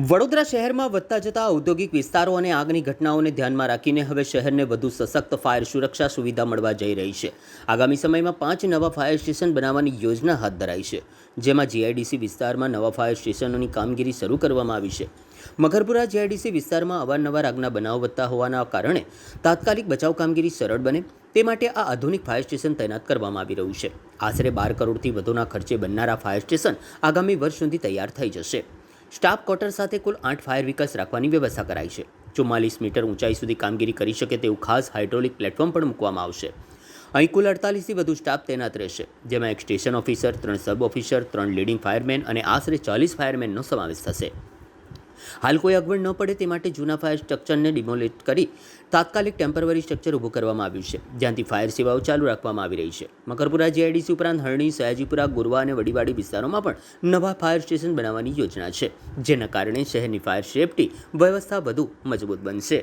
વડોદરા શહેરમાં વધતા જતા ઔદ્યોગિક વિસ્તારો અને આગની ઘટનાઓને ધ્યાનમાં રાખીને હવે શહેરને વધુ સશક્ત ફાયર સુરક્ષા સુવિધા મળવા જઈ રહી છે. આગામી સમયમાં 5 નવા ફાયર સ્ટેશન બનાવવાની યોજના હાથ ધરાઈ છે, જેમાં જીઆઈડીસી વિસ્તારમાં નવા ફાયર સ્ટેશનોની કામગીરી શરૂ કરવામાં આવી છે. મકરપુરા જીઆઈડીસી વિસ્તારમાં અવારનવાર આગના બનાવ વધતા હોવાના કારણે તાત્કાલિક બચાવ કામગીરી સરળ બને તે માટે આ આધુનિક ફાયર સ્ટેશન તૈનાત કરવામાં આવી રહ્યું છે. આશરે 12 કરોડથી વધુના ખર્ચે બનનારા ફાયર સ્ટેશન આગામી વર્ષ સુધી તૈયાર થઈ જશે. સ્ટાફ ક્વાર્ટર સાથે કુલ 8 ફાયર વ્હીકલ્સ રાખવાની વ્યવસ્થા કરાઈ છે. 44 મીટર ઊંચાઈ સુધી કામગીરી કરી શકે તેવું ખાસ હાઇડ્રોલિક પ્લેટફોર્મ પણ મૂકવામાં આવશે. અહીં કુલ 48થી વધુ સ્ટાફ તૈનાત રહેશે, જેમાં એક સ્ટેશન ઓફિસર, 3 સબ ઓફિસર, 3 લીડિંગ ફાયરમેન અને આશરે 40 ફાયરમેનનો સમાવેશ થશે. હાલ કોઈ અગવડ ન પડે તે માટે જૂના ફાયર સ્ટ્રક્ચરને ડિમોલિટ કરી તાત્કાલિક ટેમ્પરરી સ્ટ્રક્ચર ઊભું કરવામાં આવ્યું છે, જ્યાંથી ફાયર સેવાઓ ચાલુ રાખવામાં આવી રહી છે. મકરપુરા જીઆઈડીસી ઉપરાંત હરણી, સયાજીપુરા, ગુરવા અને વડીવાડી વિસ્તારોમાં પણ નવા ફાયર સ્ટેશન બનાવવાની યોજના છે, જેના કારણે શહેરની ફાયર સેફ્ટી વ્યવસ્થા વધુ મજબૂત બનશે.